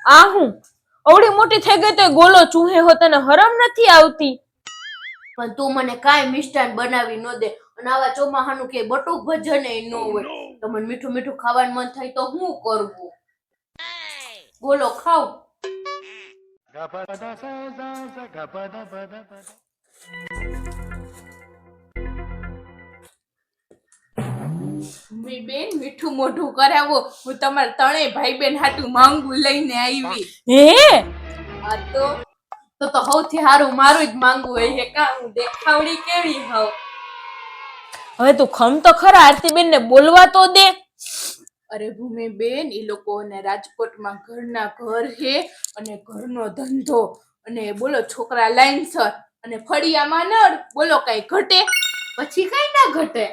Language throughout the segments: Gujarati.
આ હું અવડી મોટી થઈ ગઈ તો ગોલો ચૂહે હો, તને હરમ નથી આવતી? પણ તું મને કાંઈ મિષ્ટાન બનાવી ન દે, અને આવા ચોમાહાનું કે બટુક ભજન ન હોય તો મને મીઠું મીઠું ખાવાનું મન થાય તો હું કરવું? બોલો ખાવ. બેન મીઠું મોઢું કરાવો, હું તમારા ત્રણેય ભાઈ બેન હાટું માંગુ લઈને આવી. હે આ તો સૌથી સારું મારું જ માંગવું હોય છે કા? હું દેખાવડી કેવી હોઉં? હવે તું ખમ તો ખરા, આરતીબેન ને બોલવા તો દે. અરે ભૂમિબેન, એ લોકોને રાજકોટમાં ઘરના ઘર છે અને ઘરનો ધંધો, અને બોલો છોકરા લાઈનસર, અને ફળિયામાં નળ, બોલો કઈ ઘટે? પછી કઈ ના ઘટે.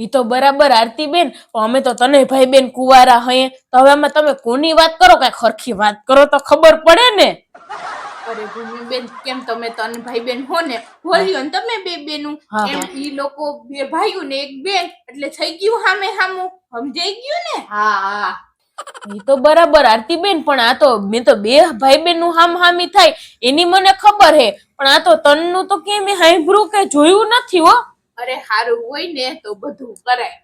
ઈ તો બરાબર આરતીબેન, અમે તો તને ભાઈ બેન કુવારા હયે, તો હવે આમાં તમે કોની વાત કરો? કઈ ખરખી વાત કરો તો ખબર પડે ને. અરે ભૂમિબેન, કેમ તમે ત્રણ ભાઈ બેન હો ને, બોલ્યો ને તમે બે બેનું, એમ ઈ લોકો બે ભાઈઓ ને એક બેન, એટલે થઈ ગયું હામે હામું, સમજાઈ ગયું ને? હા. ઈ તો બરાબર આરતીબેન, પણ આ તો મેં તો બે ભાઈ બેન નું હામ હામી થાય એની મને ખબર હે, પણ આ તો તનનું તો કે મેં સાંભળ્યું કે જોયું નથી હો. અરે હારું હોય ને તો બધું કરાય.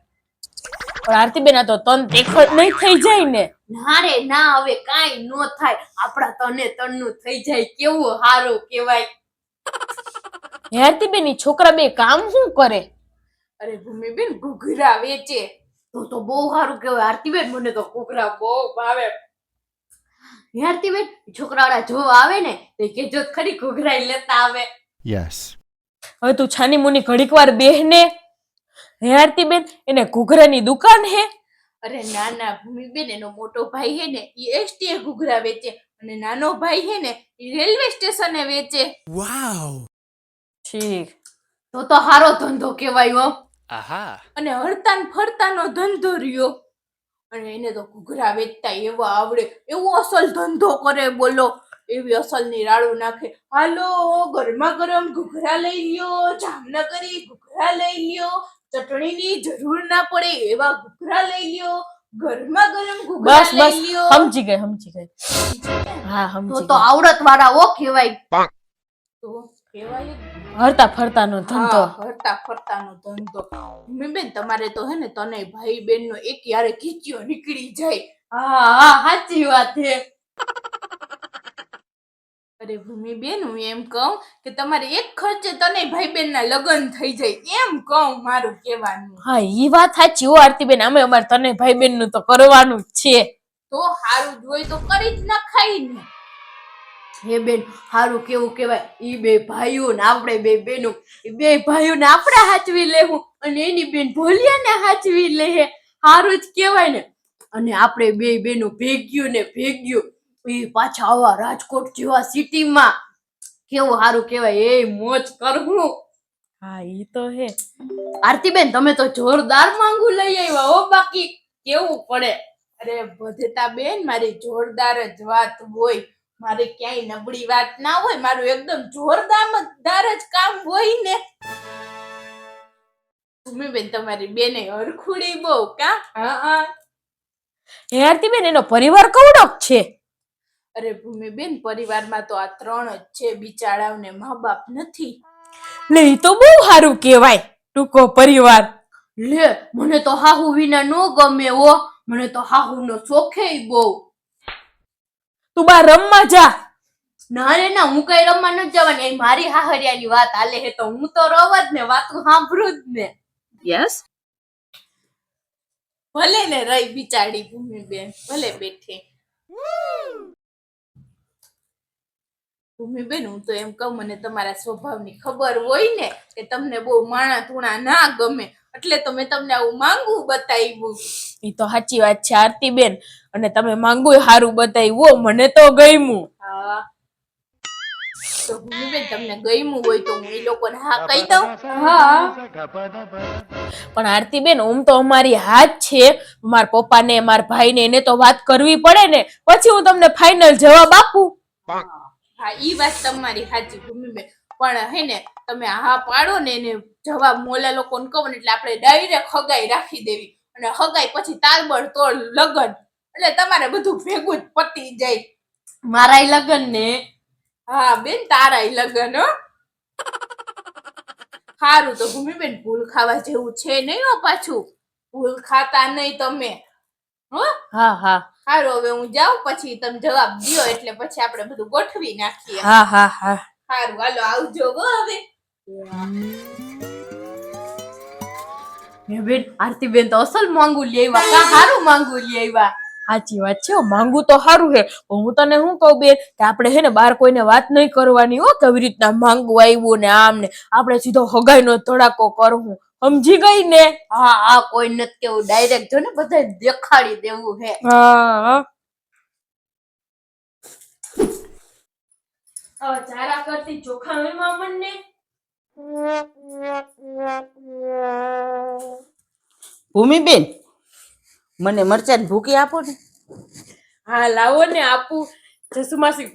પણ આરતીબેન, આ તો તન દેખત નહીં થઈ જાય ને? ના રે ના, હવે કાંઈ નો થાય, આપડા તને તનનું થઈ જાય, કેવું હારું કેવાય. આરતીબેન, ઈ છોકરા બે કામ શું કરે? અરે ભૂમિબેન, ઘૂઘરા વેચે. તો બહુ સારું કેવાય આરતીબેન, મને તો ઘૂઘરા બહુ ભાવે. આરતીબેન, છોકરાઓડા જોવા આવે ને તો કેજો ખરી ઘૂઘરા લેતા આવે. યસ. હવે તું છાની મુની ઘડીક વાર બેહને. હે આરતીબેન, એને ઘૂઘરાની દુકાન હે? અરે ના ના ભૂમિબેન, એનો મોટો ભાઈ હે ને ઈ એસટી ઘૂઘરા વેચે, અને નાનો ભાઈ હે ને ઈ રેલવે સ્ટેશને વેચે. વાવ. ઠીક. તો હારો ધંધો કેવાય હો. આહા. અને હરતાન ફરતાનો ધંધો રહ્યો, અને એને તો ઘૂઘરા વેચતા એવા આવડે, એવો અસલ ધંધો કરે, બોલો એવી અસલની રાડું નાખે. હાલો, ગરમા ગરમ ઘૂઘરા લઈ લ્યો, જામનગરી ઘૂઘરા લઈ લ્યો, ચટણીની જરૂર ના પડે એવા ઘૂઘરા લઈ લ્યો, ગરમા ગરમ ઘૂઘરા લઈ લ્યો. સમજી ગઈ. હા, સમજી તો આવડત વાળા ઓ કહેવાય. તો કહેવાય હરતા ફરતાનો ધંધો. હરતા ફરતાનો ધંધો. બેન, તમારે તો હે ને તને ભાઈ બેન નો એક યારે ખીચ્યો નીકળી જાય. હા, સાચી વાત છે. અરે ભૂમિબેન, હું એમ કહું કે તમારે એક ખર્ચે તને ભાઈ બેન ના લગ્ન થઈ જાય, એમ કહું મારું કહેવાનું. હા, ઈ વાત સાચી હો આરતીબેન, અમે અમાર તને ભાઈ બેન નું તો કરવાનું જ છે. તો હારું જોઈ તો કરી જ નખાય ને. હે બેન, હારું કેવું કેવાય, ઈ બે ભાઈઓ ને આપણે બે બેનો, ઈ બે ભાઈઓ ને આપણે હાચવી લેવું, અને એની બેન ભોલિયા ને હાચવી લે. હારું જ કેવાય ને. અને આપણે બે બેનો ભેગ્યું ને ભેગ્યું, એ પાછા આવા રાજકોટ જેવા સિટીમાં, કેવું હારું કેવાય, એ મોજ કરવું. હા, ઈ તો હે. આરતીબેન, તમે તો જોરદાર માંગુ લઈ આવ્યા હો, બાકી કેવું પડે. અરે બધેતા બેન, મારી જોરદાર જ વાત હોય, મારે ક્યાંય નબળી વાત ના હોય, મારું એકદમ જોરદાર જ કામ હોય ને. ભૂમિબેન, તમારી બેને હરખુડી બહુ કા? હા. હે આરતીબેન, એનો પરિવાર કવડોક છે? અરે ભૂમિબેન, પરિવારમાં તો આ ત્રણ જ છે, બિચારાઓને મા બાપ નથી. લે, ઈ તો બહુ સારું કેવાય, ટૂંકો પરિવાર. લે, મને તો હાહુ વિના નો ગમે હો, મને તો હાહુ નો શોખે બહુ. તું બા રમવા જા. ના રે ના, હું કઈ રમવા નથી જવાની, મારી હાહરિયાની વાત હાલે હે તો હું તો રવ જ ને, વાતું સાંભળું જ ને. યસ. ભલે ને રહી બિચારી ભૂમિબેન, ભલે બેઠી. ભૂમિબેન, હું તો એમ કહું, મને તમારા સ્વભાવની ખબર હોય ને કે તમને બહુ માણા ધૂણા ના ગમે, એટલે તો મેં તમને આવું માંગુ બતાવ્યું. ઈ તો સાચી વાત છે આરતીબેન, અને તમે માંગુ હારું બતાવ્યું, મને તો ગમ્યું. હા. તો ભૂમિબેન, તમને ગમ્યું હોય તો હું એ લોકોને હા કહી દઉં. હા. પણ આરતીબેન, ઓમ તો અમારી હાથ છે, મારા પપ્પા ને મારા ભાઈ ને એને તો વાત કરવી પડે ને, પછી હું તમને ફાઇનલ જવાબ આપું. હા, ઈ વાત તમારી સાચી ભૂમિબેન, પણ હે ને તમે હા પાડો ને એને જવાબ મોલા લોકોને કહો ને, એટલે આપણે ડાયરેક્ટ હગાઈ રાખી દેવી, અને હગાઈ પછી તારબડ તોડ લગન, એટલે તમારે બધું ભેગું જ પતી જાય. મારાય લગન ને હા બેન, તારાય લગન હો. સારું તો ભૂમિબેન, ભૂલ ખાવા જેવું છે નહીં હો પાછું. ભૂલ ખાતા નહીં તમે. હો હા હા સારું, હવે હું જાઉં, પછી તમે જવાબ દ્યો એટલે પછી આપણે બધું ગોઠવી નાખીએ. હા હા હા સારું, હાલો આવજો હો હવે. હે બેન, આરતી બેન તો અસલ માંગુ લઈ આવ્યા. કા હારું માંગુ લઈ આવ્યા. સાચી વાત છે, માંગુ તો સારું છે. હું તને શું કહું બેન, કે આપણે હે ને બહાર કોઈને વાત નહીં કરવાની હો, કેવી રીતના માંગુ આવ્યું ને આમ ને. આપણે સીધો હગાઈનો ધડાકો કરવું, સમજી ગઈ ને? હા હા, કોઈ નથી કેવું, ડાયરેક્ટ જો ને બધા દેખાડી દેવું હે. હા હવે ચારા કરતી ચોખા મેમાં મને. ભૂમિબેન, મને મરચાં ભૂકી આપો ને. હા લાવો ને, આપું. જસુમાસી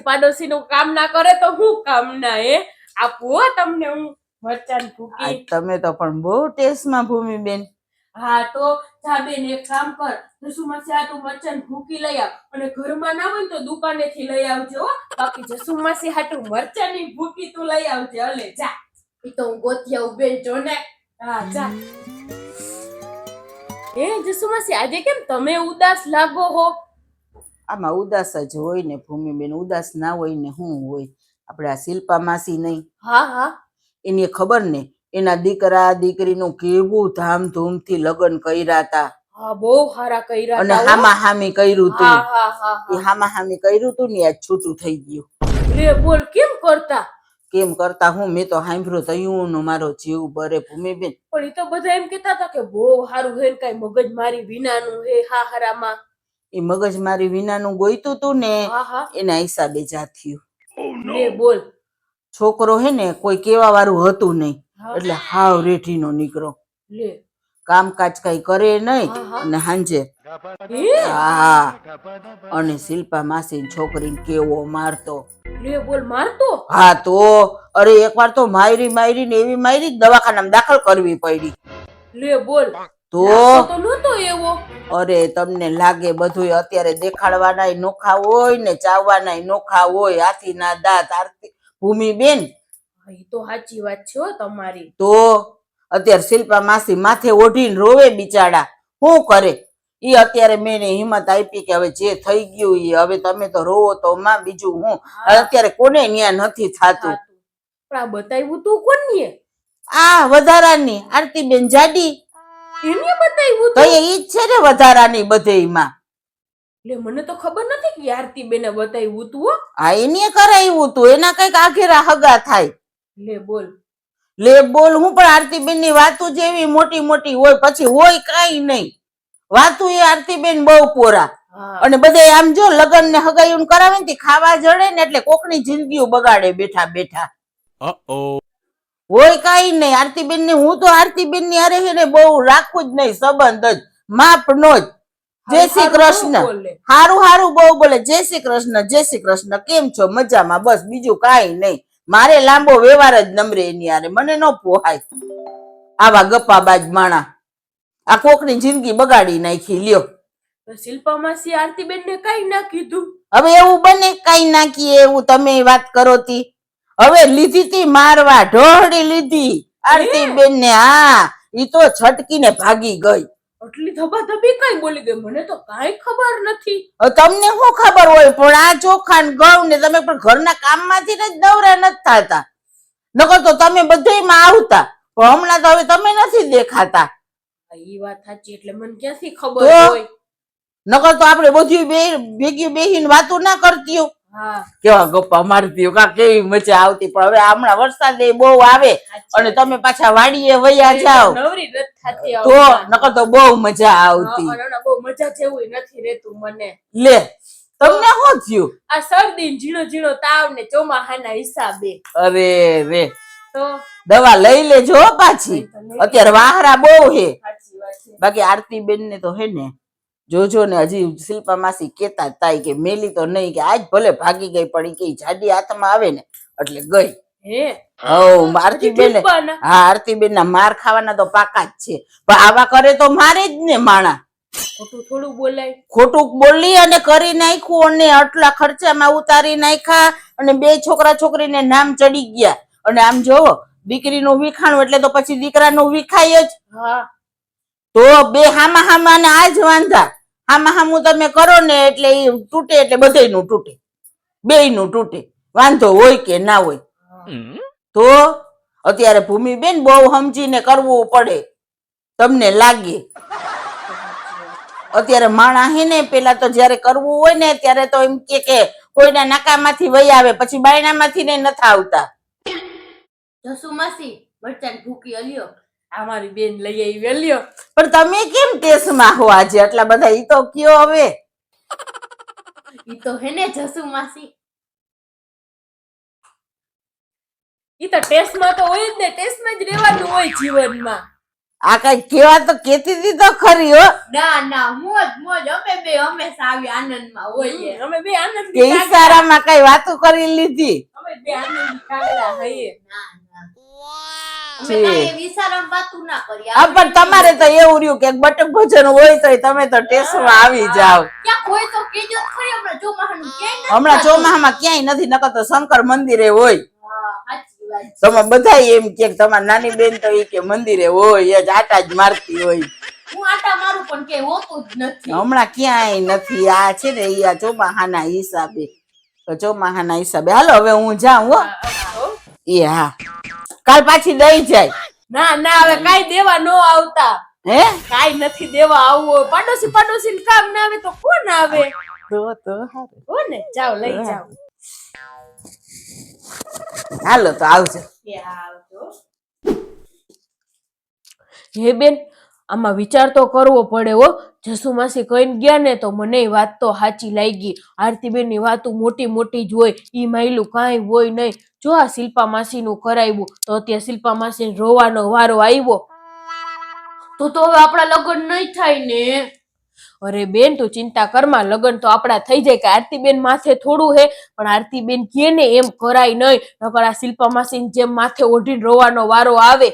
પાડોશી નું કામ ના કરે તો હું કામ ના હે. આપું હો તમને હું મરચાં ભૂકી. તમે તો પણ બહુ ટેસ્ટમાં ભૂમિબેન. હા તો જા બેન, એક કામ કર, જસુમાસી આ તું મરચાં ભૂકી લઈ આવ, અને ઘરમાં ના હોય ને તો દુકાનેથી લઈ આવજો હો. બાકી જસુમાસી હાટું મરચાંની ભૂકી તું લઈ આવજે. હલે જા. ઈ તો હું ગોતી આવું બેન, જો ને. હા જા. એ જસુમાસી, આજે કેમ તમે ઉદાસ લાગો હો? આમાં ઉદાસ જ હોય ને ભૂમિબેન, ઉદાસ ના હોય ને શું હોય. આપણે આ શિલ્પા માસી નહીં, હા હા એની ખબર ને, એના દીકરા દીકરીનું કેવું ધામધૂમથી લગ્ન કર્યા હતા. હા, બહુ સારા કર્યા અને હતા હો. હામા હામી કર્યું તું. હા હા હા એ હામા હામી કર્યું તું ને, આજ છૂટું થઈ ગયું. લે બોલ, કેમ કરતા? કેમ કરતા હું, મેં તો સાંભળ્યું તયું મારો જીવ બરે ભૂમિબેન. પણ એ તો બધા એમ કેતા હતા કે બહુ સારું હે, કઈ મગજ મારી વિનાનું હે. હા હરામાં. એ મગજ મારી વિનાનું ગોઈતું તું ને, હા હા એના હિસાબે જાથ્યું. લે બોલ. છોકરો હે ને કોઈ કેવા વાળું હતું નહીં, હા. એટલે હાવ રેઠીનો નીકળો. લે કામકાજ કઈ કરે નહીં, હા, હા. અને હાંજે હે હા. અને શિલ્પા માસી છોકરીને કેવો મારતો. લે બોલ, મારતો? હા તો અરે એકવાર તો મારી ને એવી મારી, દવાખાનામાં દાખલ કરવી પડી. લે બોલ. તો લાગતો તો નહોતો એવો. અરે તમને લાગે બધું અત્યારે દેખાડવાના નોખા હોય ને ચાવવાના નોખા હોય. હાથીના દાંત. આરતી ભૂમિબેન, હા, ઈ તો સાચી વાત છે હો તમારી. તો અત્યારે શિલ્પા માસી માથે ઓઢીને રોવે બિચારા. શું કરે? ઈ અત્યારે મેં હિંમત આપી કે હવે જે થઈ ગયું ઈ હવે તમે તો રોવો તો માં, બીજું હું. અત્યારે કોને ન્યા નથી થાતું. પણ આ બતાવ્યું તું કોને? આ વધારાની આરતીબેન જાડી, એને બતાવ્યું તો તું? ઈ જ છે ને વધારાની બધેયમાં. લે મને તો ખબર નથી કે આરતી બેને બતાવ્યું તું હો. હા, એને કરાવ્યું તું. એના કઈક આઘેરા હગા થાય. લે બોલ. લે બોલ, હું પણ આરતીબેન ની વાતો જેવી મોટી મોટી હોય, પછી હોય કઈ નહીં. વાતું એ આરતીબેન બહુ પોરા. હા અને બધા આમ જો લગ્ન ને હગાયું કરાવે ને ખાવા જડે ને એટલે કોકની જિંદગી બગાડે બેઠા બેઠા. Uh-oh. હોય કઈ નહીં. આરતીબેન ને હું તો આરતીબેન ની અરે ને બહુ રાખું જ નહીં, સંબંધ જ માપનો જ. જય શ્રી કૃષ્ણ. હારું હારું બહુ બોલે. જય શ્રી કૃષ્ણ, જય શ્રી કૃષ્ણ. કેમ છો? મજામાં? બસ, બીજું કાંઈ નહીં. મારે લાંબો વ્યવહાર જ નમરે એની હારે, મને ન પોહાય આવા ગપ્પાબાજ માણા. આ કોકની જિંદગી બગાડી નાખી લ્યો. શિલ્પા માસી આરતી બેન ને કઈ ના કીધું? હવે એવું બને કઈ નાખીએ એવું તમે વાત કરો તી. હવે લીધી તી મારવા, ઢોળી લીધી આરતીબેન ને. હા, ઈ તો છટકીને ભાગી ગઈ. આટલી ધબાધબી કઈ બોલી ગઈ? મને તો કાંઈ ખબર નથી. હવે તમને શું ખબર હોય, પણ આ ચોખા ને ઘઉં ને તમે પણ ઘરના કામમાંથી જ દવરા નથી થતા. નકર તો તમે બધાયમાં આવતા, પણ હમણાં તો હવે તમે નથી દેખાતા. ઈ વાત સાચી, એટલે મને ક્યાંથી ખબર તો? હોય? નકર તો આપણે બધું ભેગી બેહીને વાતો ના કરતી. હા કેવા ગપ્પા મારતી, કા કેવી મજા આવતી. પણ હવે હમણાં વરસાદ બહુ આવે અને તમે પાછા વાડીએ વયા જાવ નવરી નથી થાતી તો આવતા. નકર તો બહુ મજા આવતી. બહુ મજા જેવું નથી રહેતું મને. લે તમને શું થયું? આ શરદી ઝીણો ઝીણો તાવ ને ચોમાહાના હિસાબે. અરે રે, તો દવા લઈ લેજો હો પાછી. અત્યારે વાહરા બહુ હે. સાચી વાત છે. બાકી આરતીબેન ને તો હે ને જોજો ને, હજી શિલ્પા માસી કેતા તાય કે મેલી તો નહીં, કે આજ ભલે ભાગી ગઈ પણ ઈ જાડી હાથમાં આવે ને એટલે ગઈ. હે હવ આરતીબેન, હા આરતીબેન ના માર ખાવાના તો પાકા જ છે, પણ આવા કરે તો મારે જ ને માણા. ખોટું થોડું બોલાય. ખોટું બોલી અને કરી નાખ્યું અને આટલા ખર્ચામાં ઉતારી નાખ્યા અને બે છોકરા છોકરીને નામ ચડી ગયા. અને આમ જોવો દીકરીનું વિખાણું એટલે તો પછી દીકરાનું વિખાય જ. હા તો બે હામા હામા ને આ જ વાંધા. હામા હામું તમે કરો ને એટલે એ તૂટે એટલે બધાયનું તૂટે, બેયનું તૂટે, વાંધો હોય કે ના હોય. તો અત્યારે ભૂમિબેન બહુ સમજીને કરવું પડે, તમને લાગે. અત્યારે માણા હે ને પેલા તો જયારે કરવું હોય ને ત્યારે તો એમ કે કોઈના નાકામાંથી વહી આવે, પછી બાયણામાંથી ને નથી આવતા. જસુ માસી મરચાં ભૂકી અલ્યો. અમારી બેન લઈ આવી વેલ્યો. પણ તમે કેમ ટેસમાં હો આજે આટલા બધા? ઈ તો કયો હવે. ઈ તો હે ને જસુ માસી. ઈ તો ટેસ્ટમાં તો હોય જ ને, ટેસ્ટમાં જ રહેવાનું હોય જીવનમાં. આ કઈ કેવા તો કેતી હતી તો ખરી હો. ના ના મોજ મોજ અમે બે હંમેશા આવી આનંદમાં હોઈએ. અમે બે આનંદ કે ઈશારામાં કઈ વાતો કરી લીધી. અમે બે આનંદ કાગડા હઈએ. ના ના અમે કાંઈ વિચારમ વાતું ના કરીએ. હા પણ તમારે તો એવું રહ્યું કે બટક ભોજન હોય તો તમે તો ટેસ્ટમાં આવી જાવ. ક્યાંક હોય તો કેજો તો ખરી. હમણાં ચોમાહાનું ક્યાંય નથી હમણાં થતું. ચોમાહામાં ક્યાંય નથી, નકર તો શંકર મંદિરે હોય. હા સાચી વાત. તમે બધા એમ કે તમારી નાની બેન તો ઈ કે મંદિરે હોય જ, આટા જ મારતી હોય. હું આટા મારું પણ કે હોતું જ નથી. હમણાં ક્યાંય નથી. આ છે ને ઈ આ ચોમાહાના હિસાબે. તો ચોમાહાના હિસાબે હાલો હવે હું જાઉં હો. એ હા કાલ પાછી દઈ જાય. ના ના હવે કાઈ દેવા નો આવતા. હે કાઈ નથી દેવા આવવું. પાડોશી કામ ના આવે તો કોણ આવે? તો હારું. કોને જાવ લઈ જાવ. હાલો તો આવજો. કે આવજો. હે બેન આમાં વિચાર તો કરવો પડે હો. જસુ માસી કહીને ગયા ને તો મને વાત તો સાચી લાગી. આરતીબેન ની વાતો મોટી મોટી જ હોય, ઈ માયલું કાંઈ હોય નહીં. જો આ શિલ્પા માસી નું કરાવ્યું તો અત્યારે શિલ્પા માસી રોવાનો વારો આવ્યો તો હવે આપણા લગ્ન નહીં થાય ને. અરે બેન તું ચિંતા કરમાં, લગ્ન તો આપડા થઈ જાય. કે આરતીબેન માથે થોડું હે, પણ આરતીબેન કે ને એમ કરાય નહીં. નકર આ શિલ્પા માસી જેમ માથે ઓઢીને રોવાનો વારો આવે.